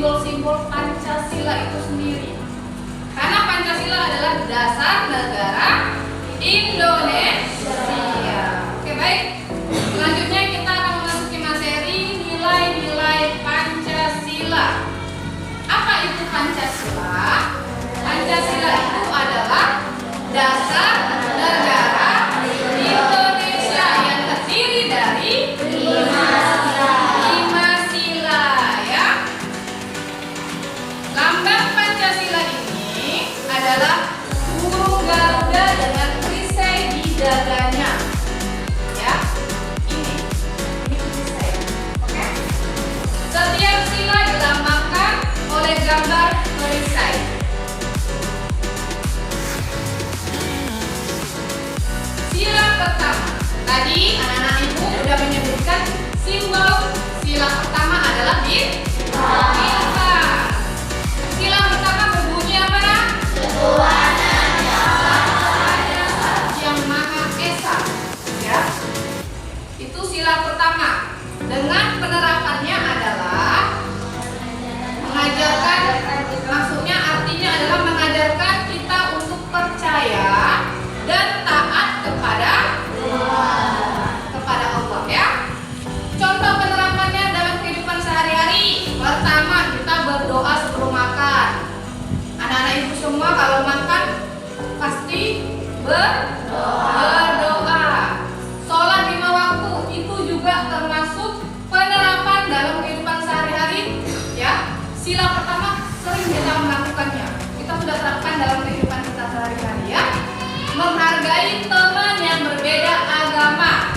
simbol-simbol Pancasila itu sendiri. Karena Pancasila adalah dasar negara Indonesia. Oke, baik. Selanjutnya kita akan memasuki materi nilai-nilai Pancasila. Apa itu Pancasila? Pancasila itu adalah dasar negara Indonesia yang terdiri dari 5 sila ya. Lambang Pancasila ini adalah burung Garuda dengan perisai di dadanya. Ya. Ini perisai. Oke. Setiap sila dilambangkan oleh gambar perisai. Sila pertama. Tadi anak-anak ibu sudah menyebutkan simbol sila pertama adalah bintang. Sila pertama berbunyi apa, Nak? Yang Maha Esa. Ya. Itu sila pertama. Dengan penerapannya adalah mengajarkan, maksudnya artinya adalah mengajarkan kita untuk percaya dan taat kepada Allah ya. Contoh penerapannya dalam kehidupan sehari-hari. Pertama, kita berdoa sebelum makan. Anak-anak ibu semua kalau makan pasti berdoa. Sholat 5 waktu itu juga termasuk penerapan dalam kehidupan sehari-hari ya. Sila pertama sering kita melakukannya. Kita sudah terapkan dalam kehidupan kita sehari-hari ya. Menghargai teman yang berbeda agama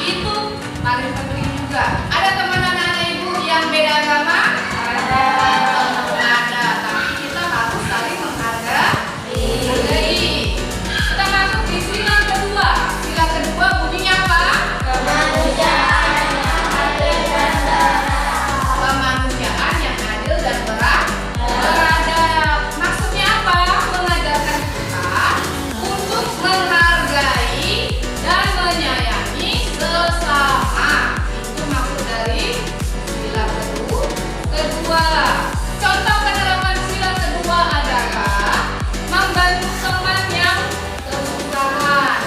itu paling penting juga. Ada teman anak-anak ibu yang beda agama? Ada, tapi kita harus saling menghargai. Kita masuk di sila kedua. Sila kedua bunyinya apa? Kemanusiaan yang adil dan beradab. Maksudnya apa? Mengajarkan kita untuk menghargai dan menyayangi sesama. Itu maksud dari sila kedua. Contoh penerapan sila kedua adalah membantu teman yang kesusahan,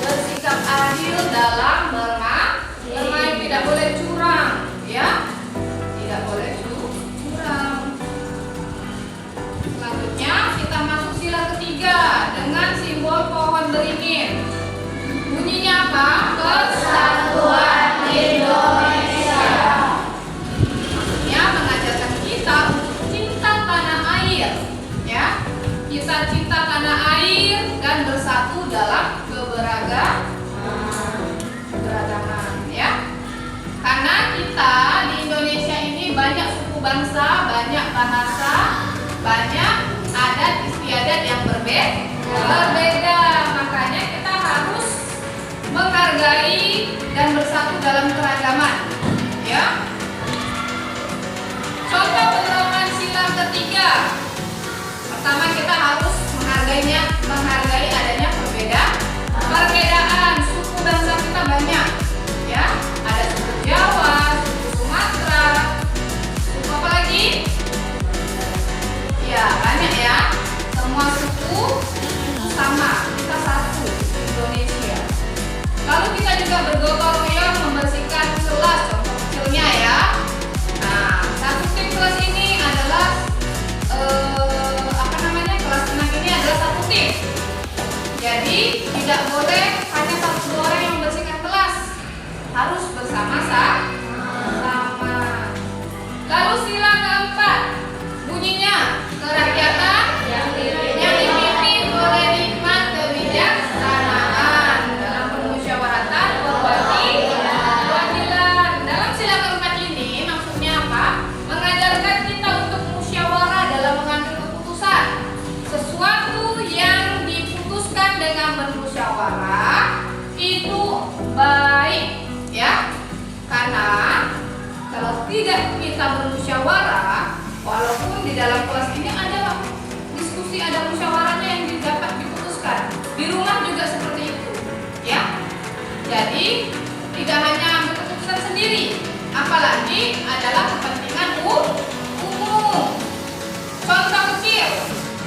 bersikap adil dalam bermain, tidak boleh curang, ya, tidak boleh curang. Selanjutnya kita masuk sila ketiga dengan simbol pohon beringin. Bunyinya apa? Persatuan Indonesia. Maksudnya mengajarkan kita untuk cinta tanah air, ya. Kita cinta tanah air dan bersatu dalam keberagaman, ya. Karena kita di Indonesia ini banyak suku bangsa, banyak bahasa, banyak adat istiadat yang berbeda. Makanya kita harus menghargai dan bersatu dalam keragaman, ya. Contoh penerapan sila ketiga. Pertama, kita harus menghargai adanya perbedaan. Suku bangsa kita banyak, ya. Ada suku Jawa, suku Sumatera, suku apa lagi? Ya, banyak ya. Semua suku sama, kita satu Indonesia. Lalu kita juga bergotong royong membersihkan kelas, contoh kecilnya ya. Nah, satu tim kelas ini adalah kelas tenang ini adalah satu tim. Jadi tidak boleh hanya 1-2 orang yang membersihkan kelas, harus bersama-sama. Lalu sila keempat bunyinya kerakyatan yang dipimpin oleh hikmat kebijaksanaan dalam permusyawaratan perwakilan. Dalam sila keempat ini maksudnya apa? Mengajarkan kita untuk musyawarah dalam mengambil keputusan. Sesuatu yang diputuskan dengan bermusyawarah itu baik, ya. Karena kalau tidak kita bermusyawarah, walaupun di dalam kelas ini ada diskusi, ada musyawarahnya yang dapat diputuskan. Di rumah juga seperti itu, ya. Jadi tidak hanya ambil keputusan sendiri, apalagi adalah kepentingan umum.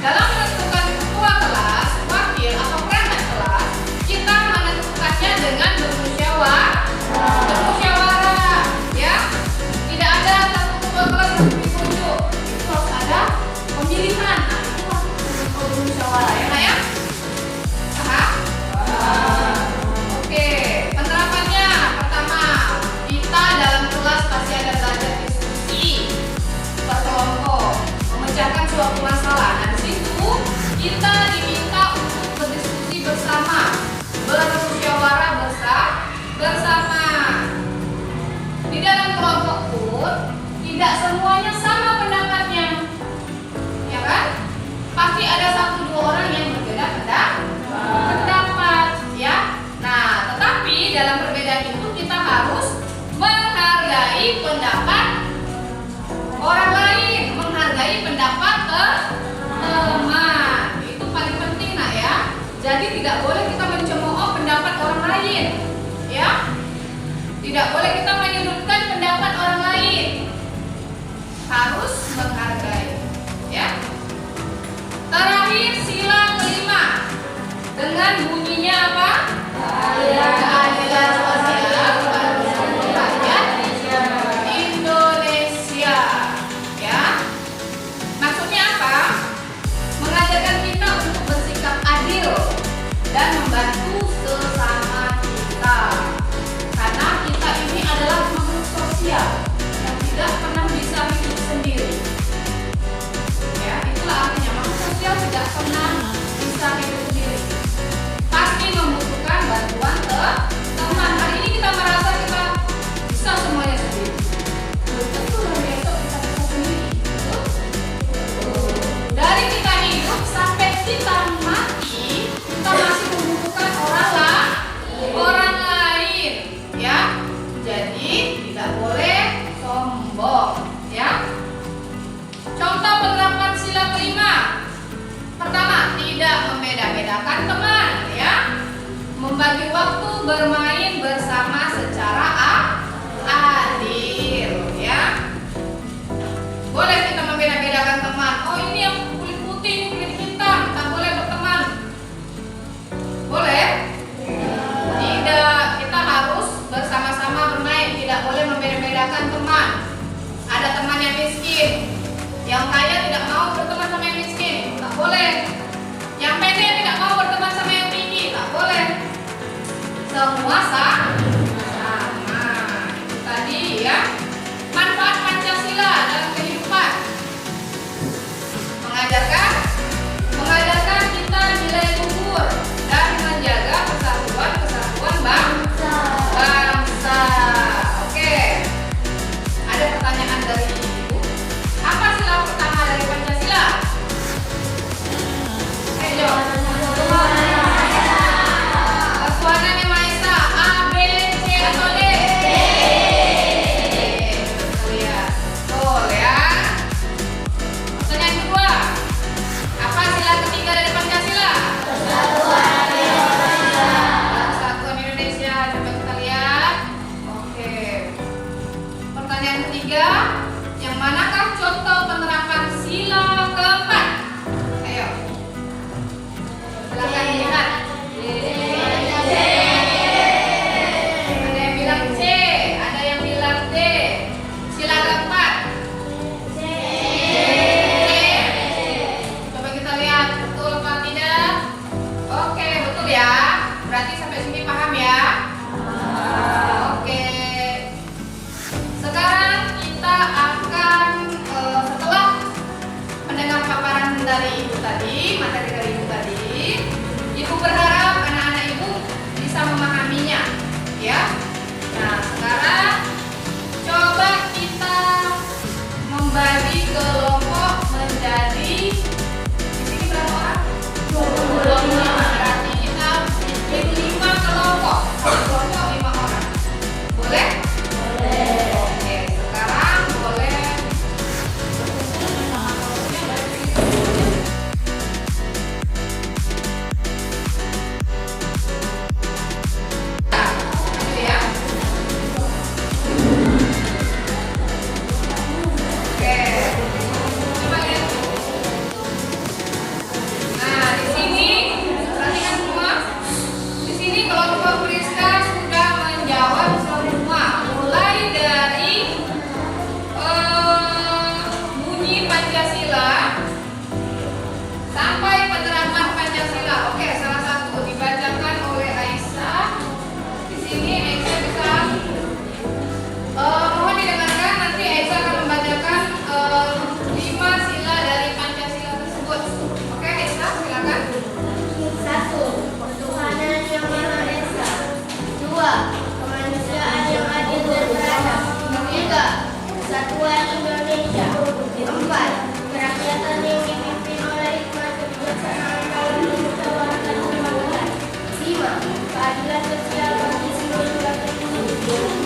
Dalam menentukan ketua kelas, wakil atau perangkat kelas, kita menentukannya dengan bermusyawarah, ya. Tidak ada satu ketua kelas yang ditunjuk. Itu harus ada pemilihan. Nah, itu harus bermusyawarah, ya, Nak, ya. Paham? Oke, penerapannya pertama, kita dalam kelas pasti ada belajar diskusi berkelompok, memecahkan suatu masalah. Nah, di situ kita diminta untuk berdiskusi bersama, bermusyawarah bersama. Di dalam kelompok pun tidak semuanya sama pendapatnya, ya kan? Pasti ada 1-2 orang yang berbeda pendapat, ya. Nah, tetapi dalam perbedaan itu kita harus menghargai pendapat orang lain, menghargai pendapat teman. Itu paling penting, Nak, ya. Jadi tidak boleh kita mencemooh pendapat orang lain, ya. Tidak boleh kita menyudutkan pendapat orang lain. Harus menghargai, ya. Terakhir, sila kelima dengan bunyinya apa? Keadilan sosial bagi rakyat Indonesia, ya. Maksudnya apa? Mengajarkan kita untuk bersikap adil dan membantu sesama kita. Karena kita ini adalah makhluk sosial yang tidak pernah bisa hidup sendiri. Ya, itulah artinya makhluk sosial tidak pernah bisa hidup sendiri. Pasti membutuhkan bantuan teman. Hari ini kita merasa kita bisa semuanya sendiri. Belum tentu hari esok kita bisa sendiri. Dari kita hidup sampai kita mati, kita masih membutuhkan orang lain, ya. Jadi tidak boleh sombong, ya. Contoh penerapan sila kelima. Pertama, tidak membeda-bedakan teman, ya. Membagi waktu bermain bersama secara adil, ya. Boleh kita membeda-bedakan teman. Oh, ini yang kulit putih, ini kulit hitam, tak boleh berteman. Boleh? Tidak, kita harus bersama-sama bermain. Tidak boleh membeda-bedakan teman. Ada teman yang miskin, yang kaya tidak mau berteman sama yang miskin, tak boleh. Yang pendek tidak mau berteman sama yang tinggi, tak boleh. Semua sama. Itu tadi, ya. Manfaat Pancasila dalam kehidupan. Mengajarkan kita nilai luhur dan menjaga kesatuan bangsa. Oke. Ada pertanyaan dari Ibu. Apa sila pertama dari Pancasila? Ayo. Ketuhanan Yang Maha Esa. A, B, C atau D? Lihat. Betul, ya. Pertanyaan kedua. Apa sila ketiga dari Pancasila? Persatuan Indonesia. Coba kita lihat. Oke. Pertanyaan ketiga, yang manakah contoh penerapan sila keempat? Ayo. Silakan dilihat. Ada yang bilang C, ada yang bilang D. Sila keempat. C. Coba kita lihat betul apa tidak. Oke, betul ya. Berarti sampai sini paham ya. Oke. Sekarang kita akan setelah mendengar paparan Persatuan Indonesia. 4. Kerakyatan yang dipimpin oleh hikmat kebijaksanaan dalam memusyawarahkan kebangsaan. 5. Keadilan sosial bagi seluruh rakyat Indonesia.